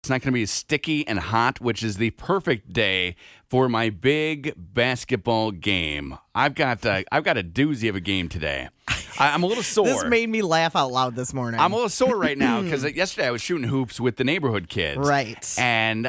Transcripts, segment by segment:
It's not going to be sticky and hot, which is the perfect day for my big basketball game. I've got a doozy of a game today. I'm a little sore. This made me laugh out loud this morning. I'm a little sore right now because yesterday I was shooting hoops with the neighborhood kids. Right. And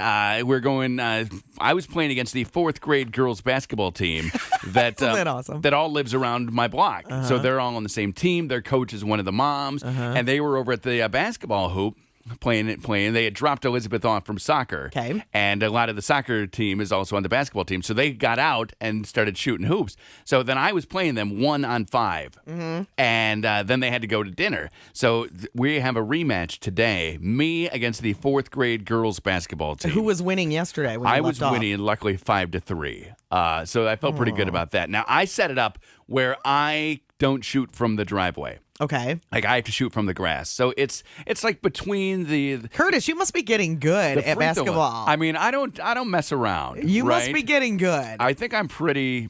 we're going, I was playing against the fourth grade girls basketball team that, Isn't that awesome? that all lives around my block. So they're all on the same team. Their coach is one of the moms. And they were over at the basketball hoop. Playing. They had dropped Elizabeth off from soccer. Okay. And a lot of the soccer team is also on the basketball team. So they got out and started shooting hoops. So then I was playing them 1-on-5. And then they had to go to dinner. So we have a rematch today. Me against the fourth grade girls basketball team. Who was winning yesterday? When I you was left winning, luckily 5-3. So I felt pretty good about that. Now, I set it up where I don't shoot from the driveway. Okay. Like I have to shoot from the grass. So it's like between the Curtis, you must be getting good at free throw. basketball. I mean, I don't mess around. You right? must be getting good. I think I'm pretty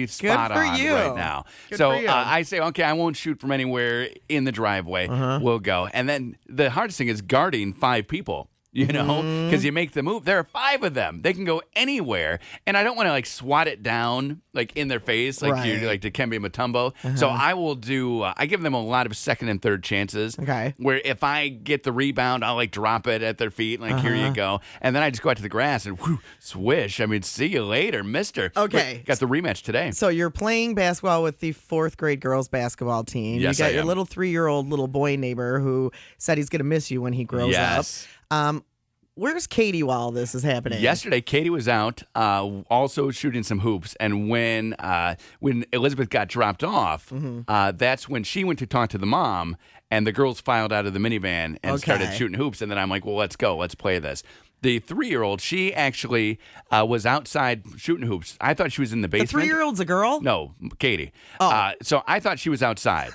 spot for on you. right now. Good so for you. I say, okay, I won't shoot from anywhere in the driveway. We'll go. And then the hardest thing is guarding 5 people. You know, because you make the move. There are 5 of them. They can go anywhere, and I don't want to like swat it down like in their face, like you like Dikembe Mutombo. So I will do. I give them a lot of second and third chances. Okay. Where if I get the rebound, I'll like drop it at their feet, like here you go, and then I just go out to the grass and swish. I mean, see you later, Mister. Okay. Got the rematch today. So you're playing basketball with the fourth grade girls basketball team. Yes, you got I your am. little 3-year-old little boy neighbor who said he's going to miss you when he grows Yes. up. Where's Katie while this is happening? Yesterday, Katie was out, also shooting some hoops, and when Elizabeth got dropped off, that's when she went to talk to the mom, and the girls filed out of the minivan and started shooting hoops. And then I'm like, well, let's go, let's play this. The 3-year-old, she actually was outside shooting hoops. I thought she was in the The basement. 3-year-old's a girl? No, Katie. Oh. So I thought she was outside.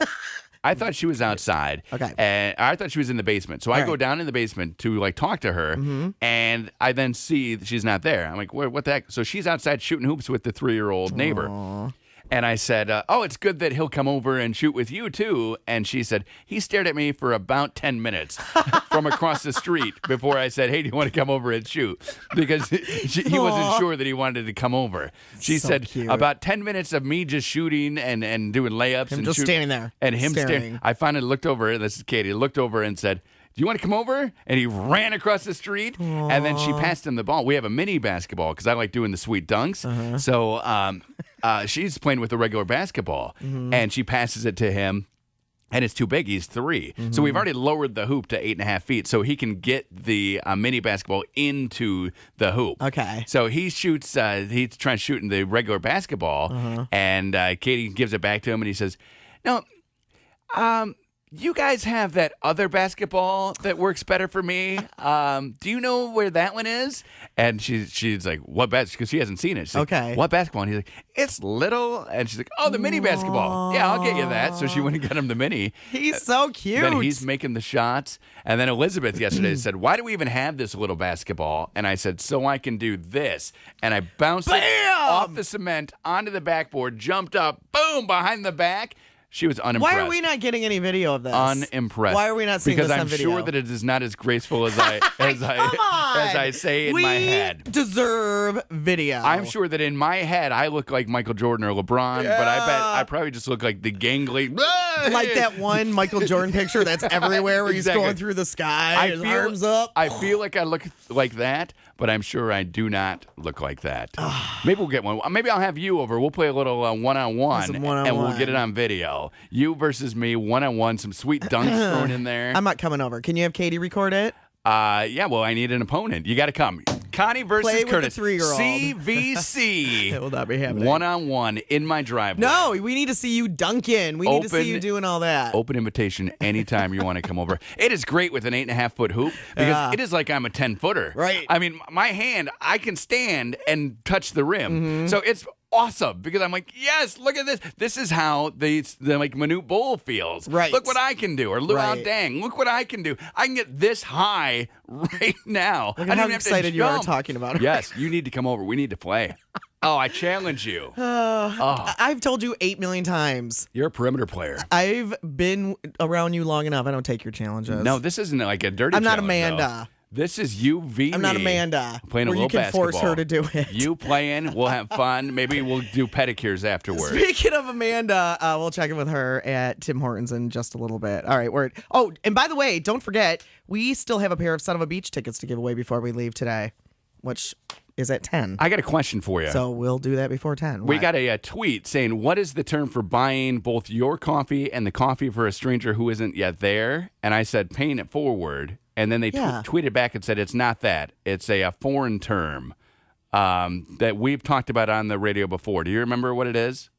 Okay. And I thought she was in the basement. So I All go right. down in the basement to like talk to her, and I then see that she's not there. I'm like, what the heck? So she's outside shooting hoops with the 3-year-old neighbor. Aw. And I said, oh, it's good that he'll come over and shoot with you, too. And she said, he stared at me for about 10 minutes from across the street before I said, hey, do you want to come over and shoot? Because he wasn't sure that he wanted to come over. She So said, cute. about 10 minutes of me just shooting and doing layups. Him and just standing there, And him staring. staring. I finally looked over, this is Katie, looked over and said, do you want to come over? And he ran across the street, and then she passed him the ball. We have a mini basketball because I like doing the sweet dunks. So she's playing with a regular basketball, and she passes it to him. And it's too big. He's 3. So we've already lowered the hoop to 8.5 feet so he can get the mini basketball into the hoop. Okay. So he shoots, he's trying to shoot in the regular basketball, and Katie gives it back to him, and he says, no, you guys have that other basketball that works better for me. Do you know where that one is? And she's like, what basketball? Because she hasn't seen it. She's like, Okay. what basketball? And he's like, it's little. And she's like, oh, the mini basketball. Yeah, I'll get you that. So she went and got him the mini. He's so cute. Then he's making the shots. And then Elizabeth yesterday said, why do we even have this little basketball? And I said, so I can do this. And I bounced it off the cement onto the backboard, jumped up, boom, behind the back. She was unimpressed. Why are we not getting any video of this? Unimpressed. Why are we not seeing because this I'm on video? sure that it is not as graceful as I say in my head. We deserve video. I'm sure that in my head I look like Michael Jordan or LeBron, but I bet I probably just look like the gangly. Like that one Michael Jordan picture that's everywhere where he's Exactly. going through the sky, his arms up. I feel like I look like that, but I'm sure I do not look like that. Maybe we'll get one. Maybe I'll have you over. We'll play a little one-on-one, Some and one-on-one. we'll get it on video. You versus me, one-on-one, some sweet dunks thrown in there. I'm not coming over. Can you have Katie record it? Yeah, well, I need an opponent. You got to come. Connie versus Play with Curtis. the 3-year-old. CVC. It will not be happening. One-on-one in my driveway. No, we need to see you dunking. We need to see you doing all that. Open invitation anytime you want to come over. It is great with an 8.5-foot hoop because it is like I'm a 10-footer. Right. I mean, my hand, I can stand and touch the rim. So it's awesome because I'm like, yes, look at this. This is how the like Manute Bull feels. Right. Look what I can do. Or Luau Right. Dang. Look what I can do. I can get this high right now. Look I at don't how even have to excited you are jump. talking about it. Yes, you need to come over. We need to play. Oh, I challenge you. I've told you 8 million times. You're a perimeter player. I've been around you long enough. I don't take your challenges. No, this isn't like a dirty I'm not challenge, Amanda. though. This is you v I'm me. not Amanda. Playing a where little you can basketball. force her to do it. You playing, we'll have fun. Maybe we'll do pedicures afterwards. Speaking of Amanda, we'll check in with her at Tim Hortons in just a little bit. All right, word. Oh, and by the way, don't forget, we still have a pair of Son of a Beach tickets to give away before we leave today, which is at 10. I got a question for you. So we'll do that before 10. We What? got a tweet saying, what is the term for buying both your coffee and the coffee for a stranger who isn't yet there? And I said, paying it forward. And then they Yeah. tweeted back and said, it's not that. It's a foreign term that we've talked about on the radio before. Do you remember what it is?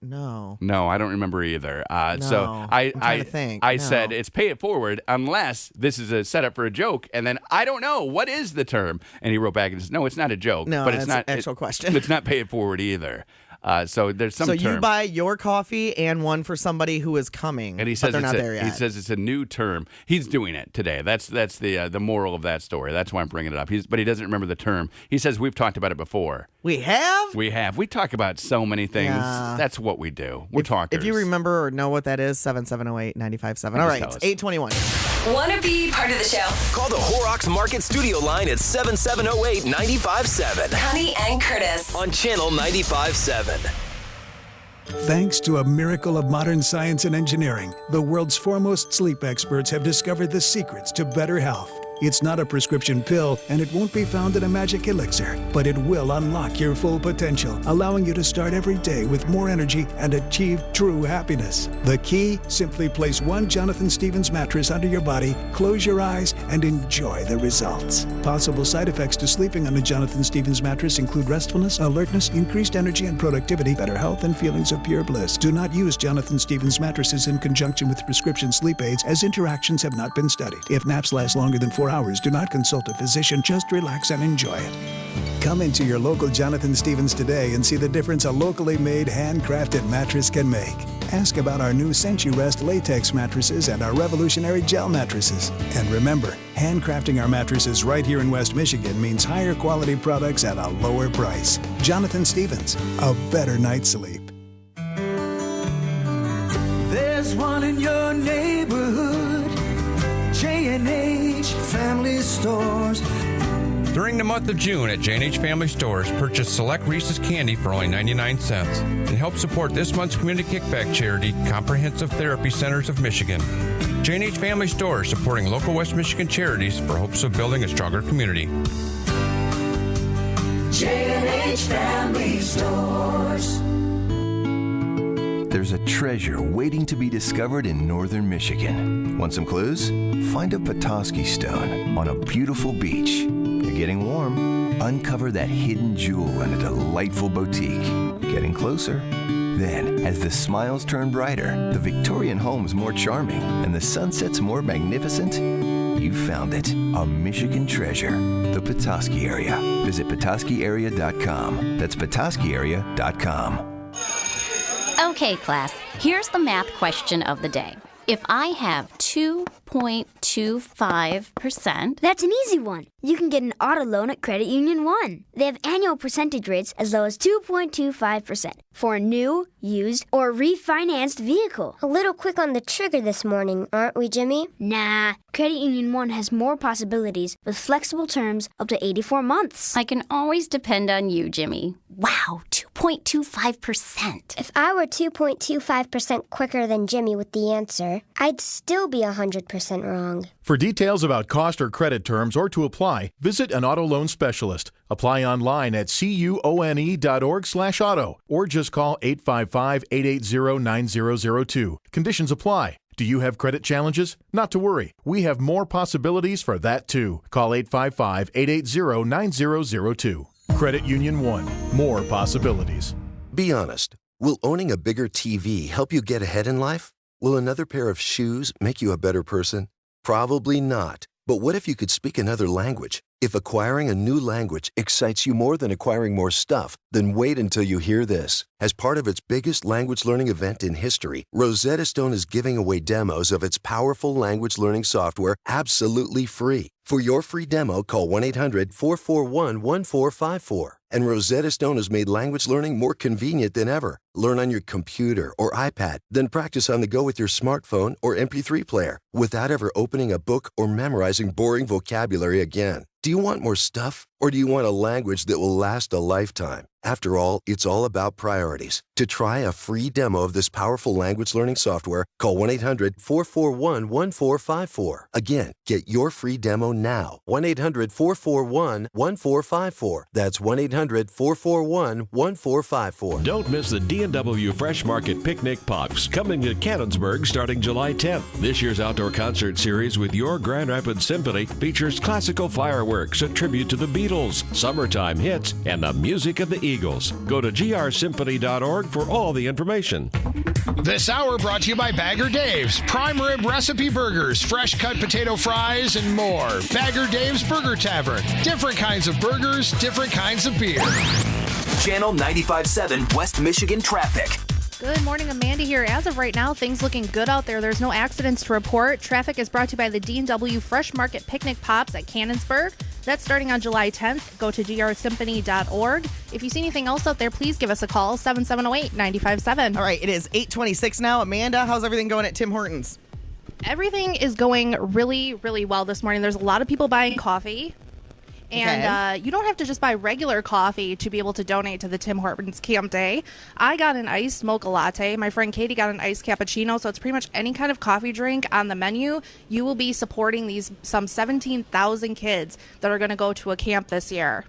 No. No, I don't remember either. No. So I'm trying to think. I No. said it's pay it forward unless this is a setup for a joke. And then I don't know, what is the term? And he wrote back and said, no, it's not a joke. No, but it's that's not an actual question. It's not pay it forward either. So there's some So term. you buy your coffee and one for somebody who is coming, And he but says they're it's not a, there yet. He says it's a new term. He's doing it today. That's the moral of that story. That's why I'm bringing it up. But he doesn't remember the term. He says we've talked about it before. We have? We have. We talk about so many things. Yeah. That's what we do. We're talkers. If you remember or know what that is, 7708957. All right, tell it's us. 821. Want to be part of the show? Call the Horrocks Market Studio line at 7708-957 Connie and Curtis. on Channel 95.7. Thanks to a miracle of modern science and engineering, the world's foremost sleep experts have discovered the secrets to better health. It's not a prescription pill, and it won't be found in a magic elixir, but it will unlock your full potential, allowing you to start every day with more energy and achieve true happiness. The key? Simply place one Jonathan Stevens mattress under your body, close your eyes, and enjoy the results. Possible side effects to sleeping on a Jonathan Stevens mattress include restfulness, alertness, increased energy and productivity, better health, and feelings of pure bliss. Do not use Jonathan Stevens mattresses in conjunction with prescription sleep aids, as interactions have not been studied. If naps last longer than 4 hours, do not consult a physician. Just relax and enjoy it. Come into your local Jonathan Stevens today and see the difference a locally made, handcrafted mattress can make. Ask about our new CentuRest latex mattresses and our revolutionary gel mattresses. And remember, handcrafting our mattresses right here in West Michigan means higher quality products at a lower price. Jonathan Stevens, a better night's sleep. There's one in your neighborhood, J&H Family Stores. During the month of June at J&H Family Stores, purchase select Reese's candy for only 99 cents and help support this month's community kickback charity, Comprehensive Therapy Centers of Michigan. J&H Family Stores, supporting local West Michigan charities for hopes of building a stronger community. J&H Family Stores. There's a treasure waiting to be discovered in northern Michigan. Want some clues? Find a Petoskey stone on a beautiful beach. You're getting warm. Uncover that hidden jewel in a delightful boutique. Getting closer. Then, as the smiles turn brighter, the Victorian homes more charming, and the sunsets more magnificent, you found it. A Michigan treasure. The Petoskey area. Visit PetoskeyArea.com. That's PetoskeyArea.com. Okay, class, here's the math question of the day. If I have 2.25%, That's an easy one. You can get an auto loan at Credit Union One. They have annual percentage rates as low as 2.25% for a new, used, or refinanced vehicle. A little quick on the trigger this morning, aren't we, Jimmy? Nah, Credit Union One has more possibilities with flexible terms up to 84 months. I can always depend on you, Jimmy. Wow, 2.25%. If I were 2.25% quicker than Jimmy with the answer, I'd still be 100% wrong. For details about cost or credit terms or to apply, visit an auto loan specialist. Apply online at cuone.org/auto or just call 855-880-9002. Conditions apply. Do you have credit challenges? Not to worry. We have more possibilities for that too. Call 855-880-9002. Credit Union One. More possibilities. Be honest. Will owning a bigger TV help you get ahead in life? Will another pair of shoes make you a better person? Probably not. But what if you could speak another language? If acquiring a new language excites you more than acquiring more stuff, then wait until you hear this. As part of its biggest language learning event in history, Rosetta Stone is giving away demos of its powerful language learning software absolutely free. For your free demo, call 1-800-441-1454. And Rosetta Stone has made language learning more convenient than ever. Learn on your computer or iPad, then practice on the go with your smartphone or MP3 player without ever opening a book or memorizing boring vocabulary again. Do you want more stuff, or do you want a language that will last a lifetime? After all, it's all about priorities. To try a free demo of this powerful language learning software, call 1-800-441-1454. Again, get your free demo now. 1-800-441-1454. That's 1-800-441-1454. Don't miss the D&W Fresh Market Picnic Pops coming to Cannonsburg starting July 10th. This year's outdoor concert series with your Grand Rapids Symphony features classical fireworks, a tribute to the Beatles, summertime hits, and the music of the Eagles. Go to grsymphony.org for all the information. This hour brought to you by Bagger Dave's Prime Rib Recipe Burgers, fresh cut potato fries, and more. Bagger Dave's Burger Tavern. Different kinds of burgers, different kinds of beer. Channel 95.7 West Michigan traffic. Good morning, Amanda here. As of right now, things looking good out there. There's no accidents to report. Traffic is brought to you by the D&W Fresh Market Picnic Pops at Cannonsburg. That's starting on July 10th. Go to grsymphony.org. If you see anything else out there, please give us a call, 7708-957. All right, it is 8:26 now. Amanda, how's everything going at Tim Hortons? Everything is going really, really well this morning. There's a lot of people buying coffee. And you don't have to just buy regular coffee to be able to donate to the Tim Hortons Camp Day. I got an iced mocha latte. My friend Katie got an iced cappuccino. So it's pretty much any kind of coffee drink on the menu. You will be supporting these some 17,000 kids that are going to go to a camp this year.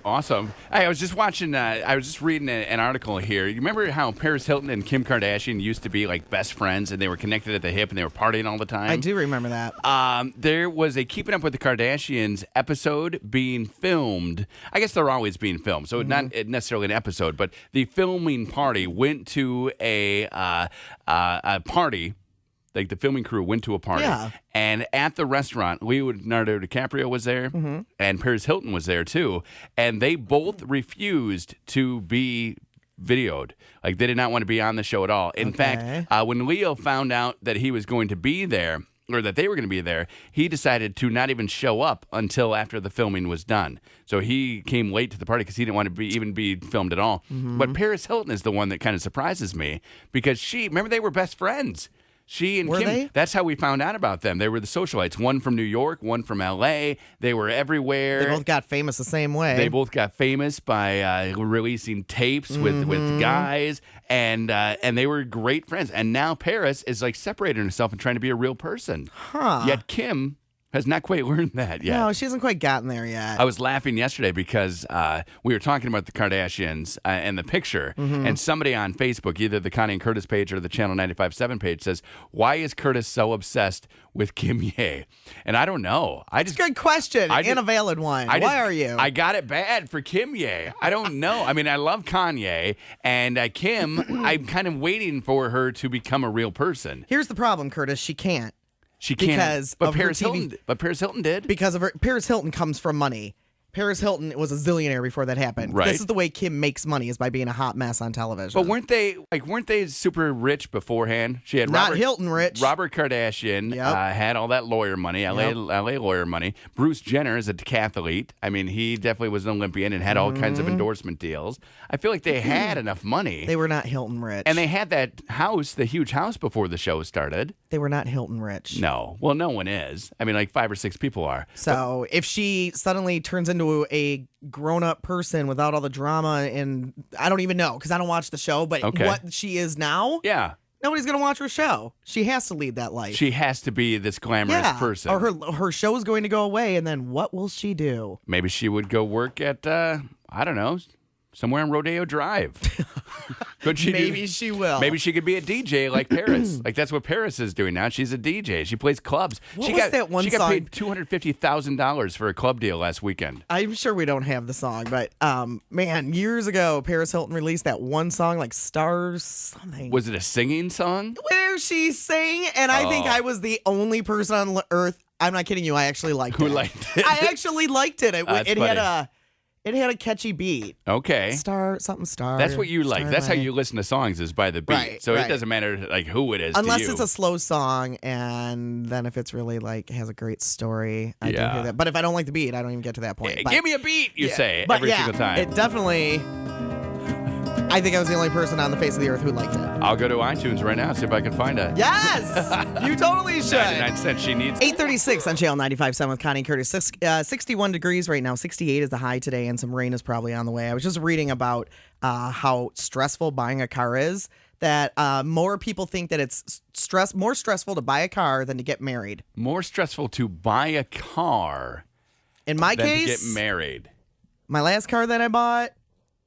Awesome. Hey, I was just watching, I was just reading an article here. You remember how Paris Hilton and Kim Kardashian used to be like best friends and they were connected at the hip and they were partying all the time? I do remember that. There was a Keeping Up with the Kardashians episode being filmed. I guess they're always being filmed, so not necessarily an episode, but the filming party went to a party. Like the filming crew went to a party, and at the restaurant, Leonardo DiCaprio was there, and Paris Hilton was there too, and they both refused to be videoed. Like they did not want to be on the show at all. In fact, when Leo found out that he was going to be there, or that they were going to be there, he decided to not even show up until after the filming was done. So he came late to the party because he didn't want to even be filmed at all. But Paris Hilton is the one that kind of surprises me because remember they were best friends. She and Kim, they? That's how we found out about them. They were the socialites, one from New York, one from L.A. They were everywhere. They both got famous the same way. They both got famous by releasing tapes with guys, and they were great friends. And now Paris is like separating herself and trying to be a real person. Yet Kim has not quite learned that yet. No, she hasn't quite gotten there yet. I was laughing yesterday because we were talking about the Kardashians and the picture, and somebody on Facebook, either the Connie and Curtis page or the Channel 95.7 page, says, "Why is Curtis so obsessed with Kim Ye?" And I don't know. It's a good question and a valid one. Why are you? I got it bad for Kim Ye. I don't know. I mean, I love Kanye, and Kim, I'm kind of waiting for her to become a real person. Here's the problem, Curtis. She can't. She can't. Because But of Paris her TV. Hilton. But Paris Hilton did. Because of Paris Hilton comes from money. Paris Hilton was a zillionaire before that happened. Right. This is the way Kim makes money, is by being a hot mess on television. But weren't they super rich beforehand? She had Not Hilton rich. Robert Kardashian had all that lawyer money, LA lawyer money. Bruce Jenner is a decathlete. I mean, he definitely was an Olympian and had all kinds of endorsement deals. I feel like they had enough money. They were not Hilton rich. And they had that house, the huge house, before the show started. They were not Hilton rich. No. Well, no one is. I mean, like 5 or 6 people are. So if she suddenly turns into a grown-up person without all the drama, and I don't even know because I don't watch the show, but what she is now, nobody's going to watch her show. She has to lead that life. She has to be this glamorous person. Or her show is going to go away, and then what will she do? Maybe she would go work at, I don't know, somewhere on Rodeo Drive. Could she? Maybe she will. Maybe she could be a DJ like Paris. Like that's what Paris is doing now. She's a DJ. She plays clubs. What was that one She got song? paid $250,000 for a club deal last weekend. I'm sure we don't have the song, but man, years ago, Paris Hilton released that one song, like Stars something. Was it a singing song? Where she sang, and I think I was the only person on earth I'm not kidding you. I actually liked it. Who liked it? I actually liked it. That's It funny. had a catchy beat. Okay. Star. That's what you like. That's how you listen to songs is by the beat. Right, so right. it doesn't matter like who it is Unless to you. it's a slow song, and then if it's really like has a great story, I do Yeah. hear that. But if I don't like the beat, I don't even get to that point. But- Give me a beat, you say but every single time. It definitely. I think I was the only person on the face of the earth who liked it. I'll go to iTunes right now, see if I can find it. Yes! You totally should. 99 cents she needs. 8:36 on Channel 95.7 with Connie and Curtis. 61 degrees right now. 68 is the high today, and some rain is probably on the way. I was just reading about how stressful buying a car is, that more people think that it's more stressful to buy a car than to get married. More stressful to buy a car In my than case, to get married. my last car that I bought,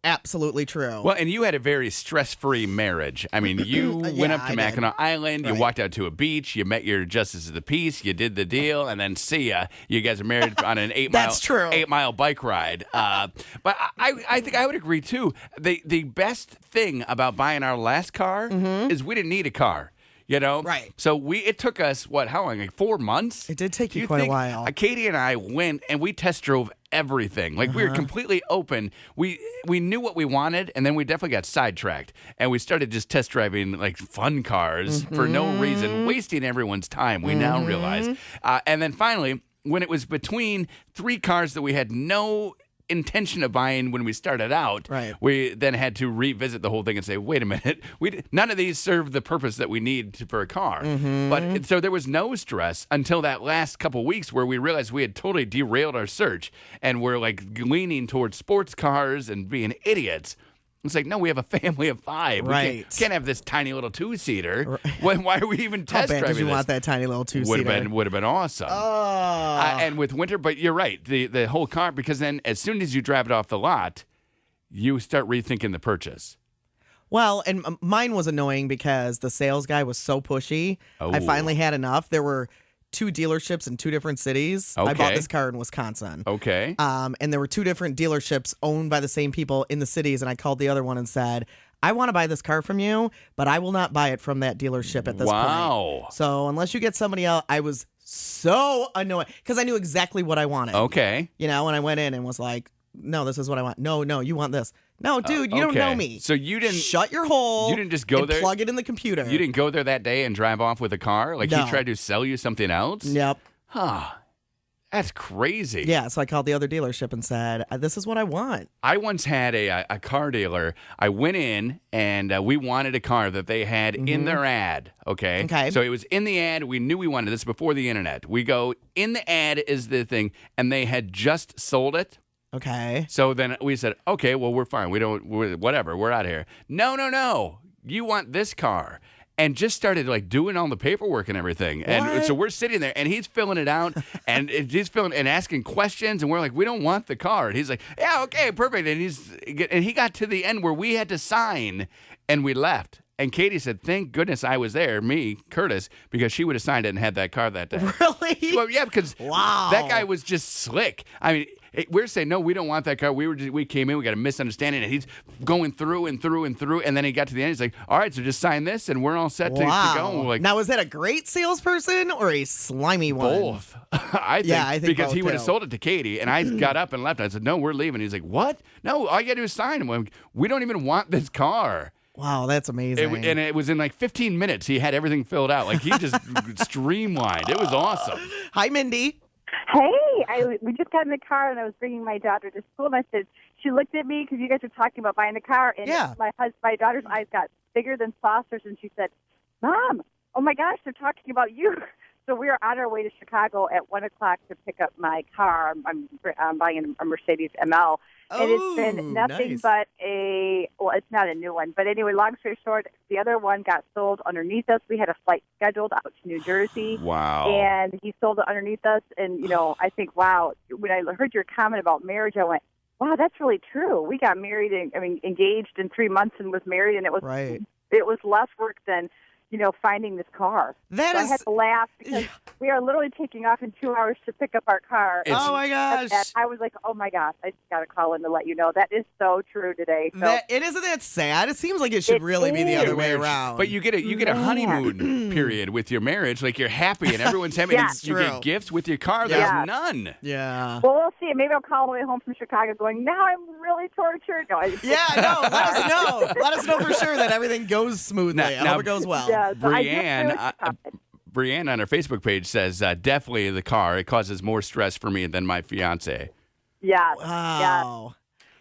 absolutely true. Well, and you had a very stress-free marriage. I mean, you went up to I did. Mackinac Island, you Right. walked out to a beach, you met your justice of the peace, you did the deal, and then see ya. You guys are married on an 8-mile bike ride. But I think I would agree too. The best thing about buying our last car is we didn't need a car. You know, Right. So it took us how long? Like 4 months. It did take Do you quite a think- while. Katie and I went and we test drove everything. Like we were completely open. We knew what we wanted, and then we definitely got sidetracked, and we started just test driving like fun cars for no reason, wasting everyone's time. We now realize, and then finally, when it was between 3 cars that we had no intention of buying when we started out, we then had to revisit the whole thing and say, wait a minute, none of these serve the purpose that we need for a car. But so there was no stress until that last couple weeks where we realized we had totally derailed our search and we're like leaning towards sports cars and being idiots. It's like, no, we have a family of 5. Right. We can't have this tiny little 2-seater. Why are we even How test bad driving did you this? want that tiny little 2-seater? Would have been awesome. And with winter, but you're right, the whole car, because then as soon as you drive it off the lot, you start rethinking the purchase. Well, and mine was annoying because the sales guy was so pushy. I finally had enough. There were 2 dealerships in 2 different cities. I bought Okay. this car in Wisconsin. Okay. And there were 2 different dealerships owned by the same people in the cities. And I called the other one and said, I want to buy this car from you, but I will not buy it from that dealership at this point. So unless you get somebody else, I was so annoyed because I knew exactly what I wanted. Okay. You know, when I went in and was like, no, this is what I want. No, you want this. No, dude, you don't know me. So you didn't shut your hole. You didn't just go and there, plug it in the computer. You didn't go there that day and drive off with a car. Like No. he tried to sell you something else. Yep. Huh. That's crazy. Yeah, so I called the other dealership and said, this is what I want. I once had a car dealer. I went in and we wanted a car that they had in their ad. Okay. Okay. So it was in the ad. We knew we wanted this before the internet. We go in the ad is the thing, and they had just sold it. Okay. So then we said, okay, well, we're fine. Whatever. We're out of here. No. You want this car. And just started like doing all the paperwork and everything. And What? so we're sitting there and he's filling it out and he's filling and asking questions. And we're like, we don't want the car. And he's like, yeah, okay, perfect. And he got to the end where we had to sign and we left. And Katie said, thank goodness I was there, me, Curtis, because she would have signed it and had that car that day. Really? Well, yeah, because Wow. that guy was just slick. I mean, we're saying, no, we don't want that car. We came in, we got a misunderstanding, and he's going through and through and through. And then he got to the end, he's like, all right, so just sign this, and we're all set to go. And we're like, Now, was that a great salesperson or a slimy one? both. I think because both, he would have too. sold it to Katie, and I got up and left. I said, no, we're leaving. He's like, what? No, all you got to do is sign him. We don't even want this car. Wow, that's amazing. And it was in like 15 minutes. He had everything filled out. Like he just streamlined. It was awesome. Hi, Mindy. Hey, we just got in the car and I was bringing my daughter to school and I said, she looked at me because you guys were talking about buying the car and my daughter's eyes got bigger than saucers and she said, Mom, oh my gosh, they're talking about you. So we are on our way to Chicago at 1 o'clock to pick up my car. I'm buying a Mercedes ML. And it's been nothing but it's not a new one. But anyway, long story short, the other one got sold underneath us. We had a flight scheduled out to New Jersey. Wow. And he sold it underneath us. And, you know, I think, wow, when I heard your comment about marriage, I went, wow, that's really true. We got married, engaged in 3 months and was married. And it was less work than, finding this car. That I had to laugh because we are literally taking off in 2 hours to pick up our car. Oh, my gosh. And I was like, oh, my gosh, I just got to call in to let you know. That is so true today. So. Isn't that sad? It seems like it should really be the other way around. But you get a honeymoon period with your marriage. Like, you're happy and everyone's happy. Yeah, and you get gifts with your car. There's none. Yeah. Well, we'll see. Maybe I'll call on the way home from Chicago going, now I'm really tortured. No, let us know. Let us know for sure that everything goes smoothly. I hope it goes well. Yeah, so Brianne on her Facebook page says, definitely the car. It causes more stress for me than my fiance. Yeah. Wow. Yeah.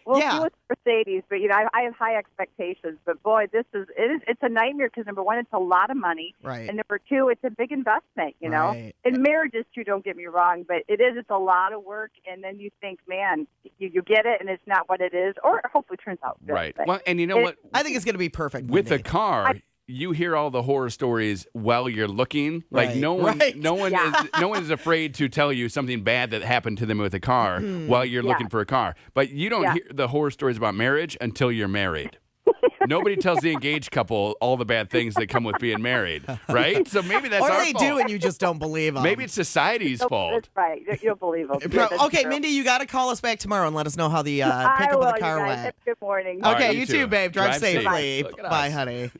We'll see with Mercedes, but I have high expectations. But boy, it's a nightmare because number one, it's a lot of money, right? And number two, it's a big investment. Right. And marriages too. Don't get me wrong, but it's a lot of work. And then you think, man, you get it, and it's not what it is, or hopefully turns out good. Right. Well, and you know what? I think it's going to be perfect with a car. You hear all the horror stories while you're looking. Like no one is afraid to tell you something bad that happened to them with a car while you're looking for a car. But you don't hear the horror stories about marriage until you're married. Nobody tells the engaged couple all the bad things that come with being married, right? So maybe that's our fault. Or they do and you just don't believe them. Maybe it's society's fault. That's right. You'll believe them. Okay, Mindy, you got to call us back tomorrow and let us know how the pickup of the car went. Good morning. Okay, right, you too, babe. Drive safely. Bye, us. honey.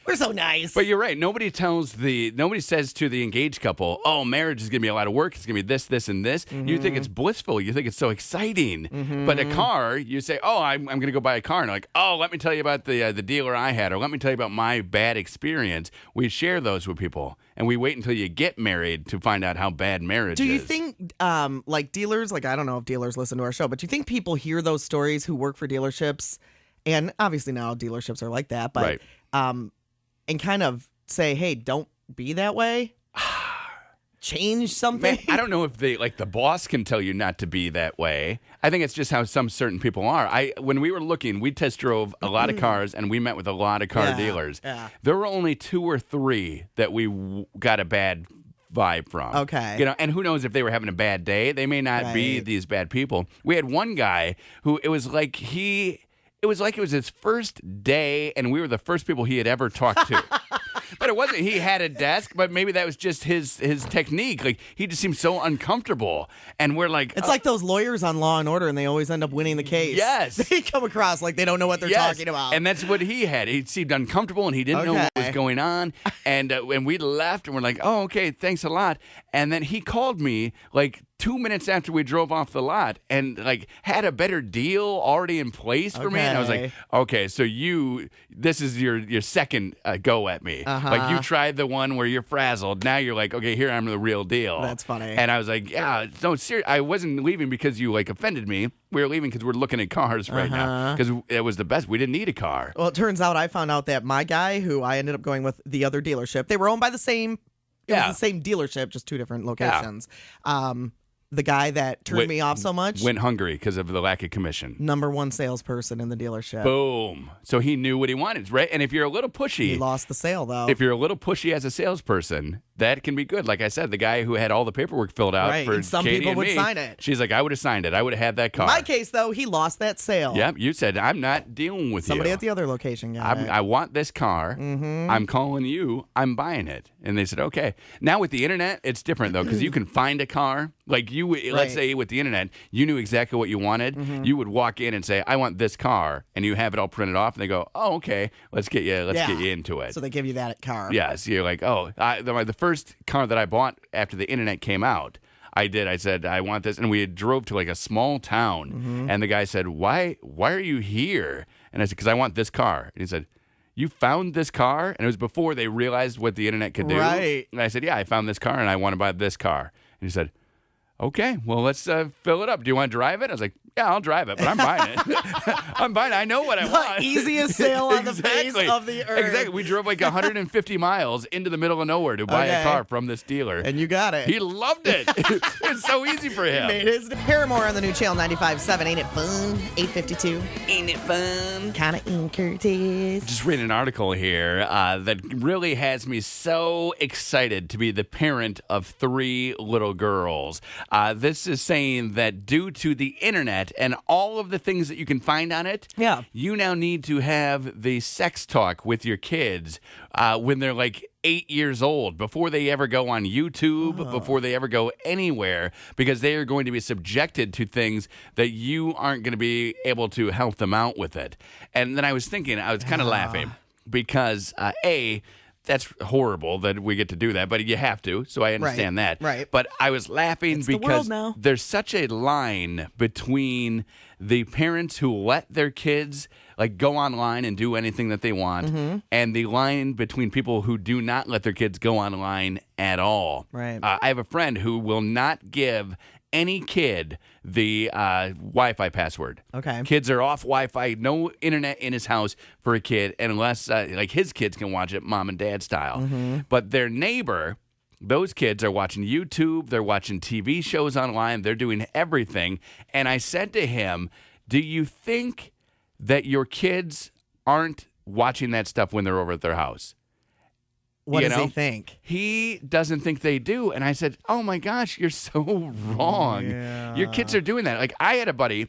We're so nice. But you're right. Nobody says to the engaged couple, oh, marriage is going to be a lot of work. It's going to be this, this, and this. Mm-hmm. You think it's blissful. You think it's so exciting. But a car, you say, oh, I'm going to go buy a car. And like, oh, let me tell you about the dealer I had, or let me tell you about my bad experience. We share those with people. And we wait until you get married to find out how bad marriage is. Do you think, like dealers, I don't know if dealers listen to our show, but do you think people hear those stories who work for dealerships? And obviously now dealerships are like that, but and kind of say, hey, don't be that way? Change something? Man, I don't know if the boss can tell you not to be that way. I think it's just how some certain people are. When we were looking, we test drove a lot of cars and we met with a lot of car dealers. Yeah. There were only 2 or 3 that we got a bad vibe from. Okay. And who knows if they were having a bad day? They may not be these bad people. We had one guy who it was like it was his first day, and we were the first people he had ever talked to. But it wasn't. He had a desk, but maybe that was just his technique. Like, he just seemed so uncomfortable. And we're like... It's like those lawyers on Law & Order, and they always end up winning the case. Yes. They come across like they don't know what they're talking about. And that's what he had. He seemed uncomfortable, and he didn't know what was going on. And we left, and we're like, oh, okay, thanks a lot. And then he called me, 2 minutes after we drove off the lot and had a better deal already in place for me. And I was like, okay, so this is your second go at me. Like, you tried the one where you're frazzled. Now you're like, okay, here I'm the real deal. That's funny. And I was like, yeah, no, seriously, I wasn't leaving because you offended me. We were leaving because we're looking at cars right now because it was the best. We didn't need a car. Well, it turns out I found out that my guy, who I ended up going with the other dealership, they were owned by the same. It was the same dealership, just 2 different locations. The guy that turned me off so much went hungry because of the lack of commission. #1 salesperson in the dealership. Boom. So he knew what he wanted, right? And if you're a little pushy... He lost the sale, though. If you're a little pushy as a salesperson, that can be good. Like I said, the guy who had all the paperwork filled out for and some Katie people and would me, sign it. She's like, I would have signed it. I would have had that car. In my case, though, he lost that sale. Yep. You said, I'm not dealing with Somebody you. at the other location got it. I want this car. I'm calling you. I'm buying it. And they said, okay. Now with the internet, it's different, though, because you can find a car. Like let's say with the internet, you knew exactly what you wanted. You would walk in and say, I want this car. And you have it all printed off. And they go, oh, okay. Let's get you into it. So they give you that car. Yeah. So you're like, oh, the first car that I bought after the internet came out, I said, I want this. And we drove to a small town. And the guy said, why are you here? And I said, because I want this car. And he said, you found this car? And it was before they realized what the internet could do. Right. And I said, yeah, I found this car and I want to buy this car. And he said, okay, well, let's fill it up. Do you want to drive it? I was like, yeah, I'll drive it, but I'm buying it. I'm buying it. I know what I want. Easiest sale on the face of the earth. Exactly. We drove 150 miles into the middle of nowhere to buy a car from this dealer. And you got it. He loved it. It's so easy for him. He made his Paramore on the new channel 95.7. Ain't it fun? 8:52. Ain't it fun? Kind of Curtis. Just reading an article here that really has me so excited to be the parent of 3 little girls. This is saying that due to the internet, internet and all of the things that you can find on it, you now need to have the sex talk with your kids when they're like 8 years old, before they ever go on YouTube, before they ever go anywhere, because they are going to be subjected to things that you aren't going to be able to help them out with it. And then I was thinking, I was kind of laughing because, that's horrible that we get to do that, but you have to, so I understand that. Right. But I was laughing It's the world because now. there's such a line between the parents who let their kids like go online and do anything that they want, and the line between people who do not let their kids go online at all. Right. I have a friend who will not give any kid the Wi-Fi password. Okay. Kids are off Wi-Fi, no internet in his house for a kid, unless like his kids can watch it mom and dad style. But their neighbor, those kids are watching YouTube, they're watching TV shows online, they're doing everything. And I said to him, do you think that your kids aren't watching that stuff when they're over at their house? What does he think? He doesn't think they do. And I said, oh my gosh, you're so wrong. Your kids are doing that. Like I had a buddy,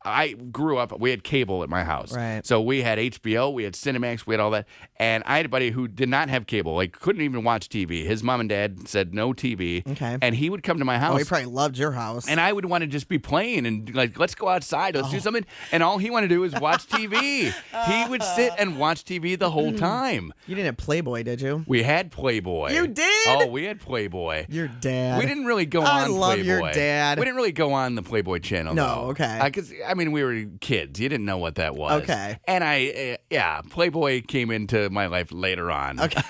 I grew up, we had cable at my house. Right. So we had HBO, we had Cinemax, we had all that. And I had a buddy who did not have cable, like couldn't even watch TV. His mom and dad said no TV. Okay. And he would come to my house. Oh, he probably loved your house. And I would want to just be playing and like, let's go outside, let's do something. And all he wanted to do was watch TV. He would sit and watch TV the whole time. You didn't have Playboy, did you? We had Playboy. You did? Oh, we had Playboy. Your dad. We didn't really go I on love Playboy. your dad. We didn't really go on the Playboy channel. No, though. okay. Because I mean, we were kids. You didn't know what that was. Okay. And Playboy came into my life later on. Okay.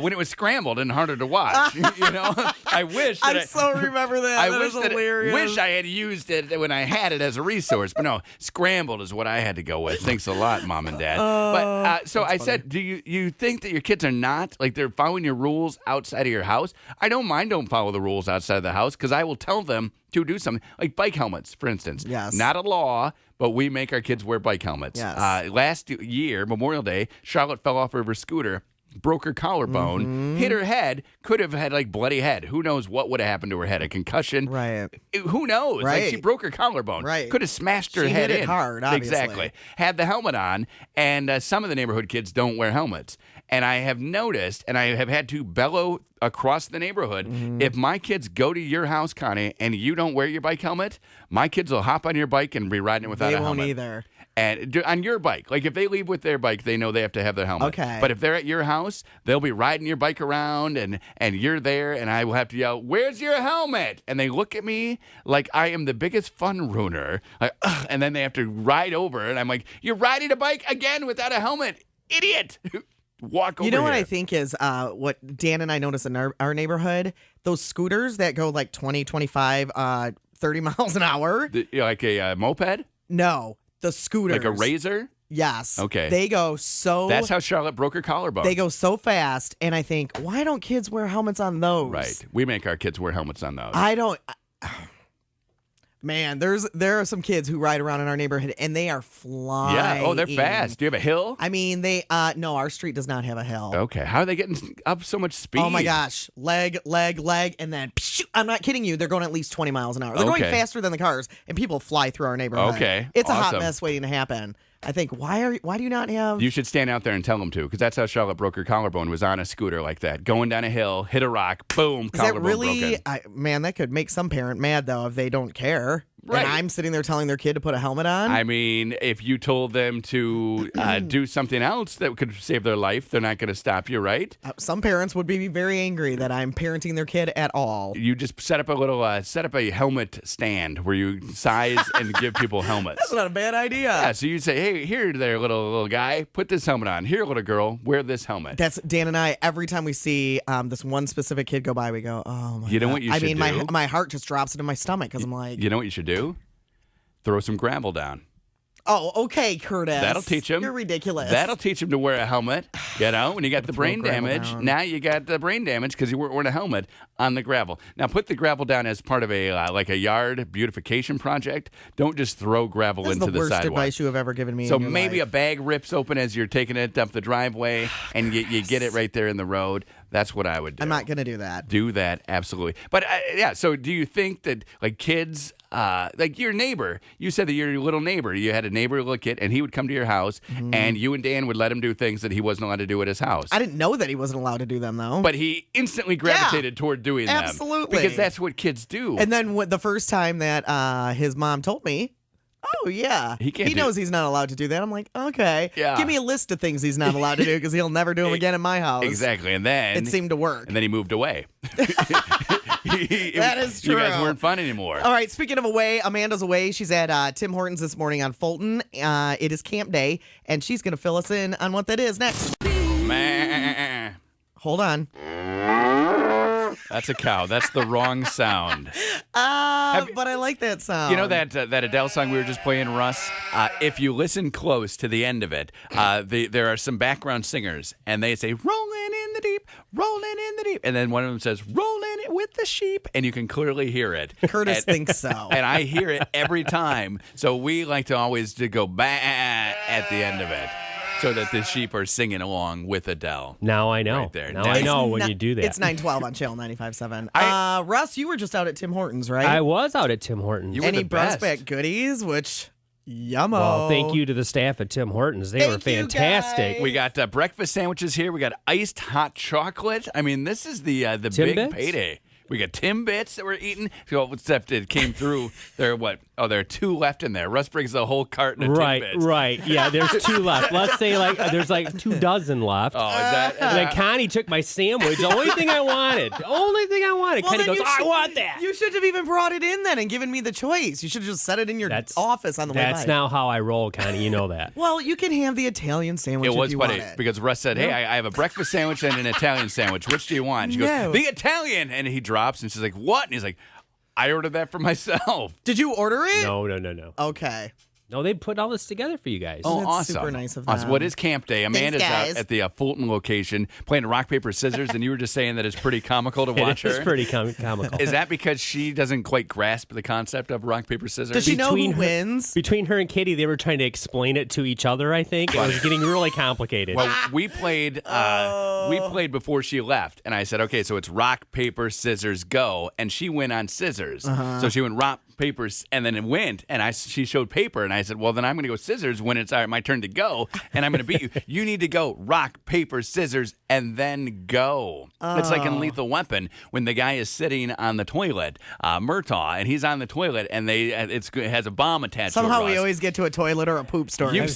When it was scrambled and harder to watch. I wish. I so remember that. I That wish is that hilarious. wish I had used it when I had it as a resource. But no, scrambled is what I had to go with. Thanks a lot, Mom and Dad. So I said, do you think that your kids are not like they're following your rules outside of your house? I know mine don't follow the rules outside of the house because I will tell them to do something like bike helmets, for instance. Yes. Not a law, but we make our kids wear bike helmets. Yes. Last year, Memorial Day, Charlotte fell off of her scooter, broke her collarbone, hit her head, could have had like bloody head. Who knows what would have happened to her head? A concussion? Right. Who knows? Like Right. she broke her collarbone. Right. Could have smashed her She head hit it in. hard, obviously. Exactly. Had the helmet on, and some of the neighborhood kids don't wear helmets. And I have noticed, and I have had to bellow across the neighborhood, if my kids go to your house, Connie, and you don't wear your bike helmet, my kids will hop on your bike and be riding it without They a helmet. won't either. And on your bike, like if they leave with their bike, they know they have to have their helmet. Okay. But if they're at your house, they'll be riding your bike around, and you're there, and I will have to yell, "Where's your helmet?" And they look at me like I am the biggest fun ruiner. Like, ugh, and then they have to ride over, and I'm like, "You're riding a bike again without a helmet, idiot!" Walk over. You know what here. I think is what Dan and I noticed in our neighborhood? Those scooters that go like 20, 25, 30 miles an hour. Like a moped? No, the scooters. Like a Razor? Yes. Okay. They go so. That's how Charlotte broke her collarbone. They go so fast, and I think, why don't kids wear helmets on those? Right. We make our kids wear helmets on those. I don't. Man, there are some kids who ride around in our neighborhood and they are flying. Yeah. Oh, they're fast. Do you have a hill? I mean, no, our street does not have a hill. Okay. How are they getting up so much speed? Oh my gosh. Leg, and then pshoo, I'm not kidding you. They're going at least 20 miles an hour. They're going faster than the cars, and people fly through our neighborhood. Okay. It's a hot Awesome. mess waiting to happen. I think, why do you not have... You should stand out there and tell them to, because that's how Charlotte broke her collarbone, was on a scooter like that. Going down a hill, hit a rock, boom, Is that collarbone really... broken. Man, that could make some parent mad, though, if they don't care. Right. And I'm sitting there telling their kid to put a helmet on. I mean, if you told them to do something else that could save their life, they're not going to stop you, right? Some parents would be very angry that I'm parenting their kid at all. You just set up a helmet stand where you size and give people helmets. That's not a bad idea. Yeah, so you say, hey, here there, little guy, put this helmet on. Here, little girl, wear this helmet. That's Dan and I. Every time we see this one specific kid go by, we go, "Oh my!" You know God. what you should do? I mean, my heart just drops into my stomach because I'm like, you know what you should do? Throw some gravel down. "Oh, okay, Curtis. That'll teach him. You're ridiculous. That'll teach him to wear a helmet. You know, when you got the brain gravel damage, down. now you got the brain damage because you weren't wearing a helmet on the gravel. Now put the gravel down as part of a like a yard beautification project. Don't just throw gravel That's into the the worst sidewalk. advice you have ever given me. So in your maybe life. a bag rips open as you're taking it up the driveway, and you get it right there in the road. That's what I would do. I'm not going to do that. Do that, absolutely. But yeah, so do you think that like kids like your neighbor. You said that your little neighbor. You had a neighbor, little kid, and he would come to your house, and you and Dan would let him do things that he wasn't allowed to do at his house. I didn't know that he wasn't allowed to do them, though. But he instantly gravitated toward doing them. Absolutely. Because that's what kids do. And then the first time that his mom told me, oh, yeah, he knows he's not allowed to do that. I'm like, okay. Yeah. Give me a list of things he's not allowed to do because he'll never do them again in my house. Exactly. And then it seemed to work. And then he moved away. That is true. You guys weren't fun anymore. All right, speaking of away, Amanda's away. She's at Tim Hortons this morning on Fulton. It is camp day, and she's going to fill us in on what that is next. Hold on. That's a cow. That's the wrong sound. But I like that sound. You know that Adele song we were just playing, Russ? If you listen close to the end of it, there are some background singers, and they say, rolling in the deep, rolling in the deep. And then one of them says, rolling it with the sheep. And you can clearly hear it. Curtis thinks so. And I hear it every time. So we like to always go bah at the end of it, so that the sheep are singing along with Adele. Now I know. Right there. Now I know when you do that. It's 9:12 on Channel 95.7. Russ, you were just out at Tim Hortons, right? I was out at Tim Hortons. You were Any the best. prospect goodies, which, yummo. Well, thank you to the staff at Tim Hortons. They were fantastic. We got breakfast sandwiches here. We got iced hot chocolate. I mean, this is the big Timbits? payday. We got Timbits that we're eating. So except it came through. There are what? Oh, there are 2 left in there. Russ brings the whole carton of Timbits. Right. Yeah, there's 2 left. Let's say there's 2 dozen left. Oh, is that? And then Connie took my sandwich. The only thing I wanted. Well, Connie goes, I want that. You should have even brought it in then and given me the choice. You should have just set it in your office on the way by. That's now how I roll, Connie. You know that. Well, you can have the Italian sandwich It was if you funny want it. because Russ said, hey, I have a breakfast sandwich and an Italian sandwich. Which do you want? She goes, the Italian. And he drops and she's like, what? And he's like, I ordered that for myself. Did you order it? No. Okay. No, they put all this together for you guys. Oh, That's awesome. super nice of Awesome. them. What is camp day? Amanda's guys. out at the Fulton location playing rock, paper, scissors, and you were just saying that it's pretty comical to watch her. It's pretty comical. Is that because she doesn't quite grasp the concept of rock, paper, scissors? Does she know who wins? Between her and Katie, they were trying to explain it to each other, I think. It was getting really complicated. Well, we played before she left, and I said, okay, so it's rock, paper, scissors, go. And she went on scissors. So she went rock, paper, and then it went, and she showed paper, and I said, well, then I'm going to go scissors when it's my turn to go, and I'm going to beat you. You need to go rock, paper, scissors, and then go. It's like in Lethal Weapon when the guy is sitting on the toilet, Murtaugh, and he's on the toilet, and it has a bomb attached to it. Somehow we always get to a toilet or a poop story. You've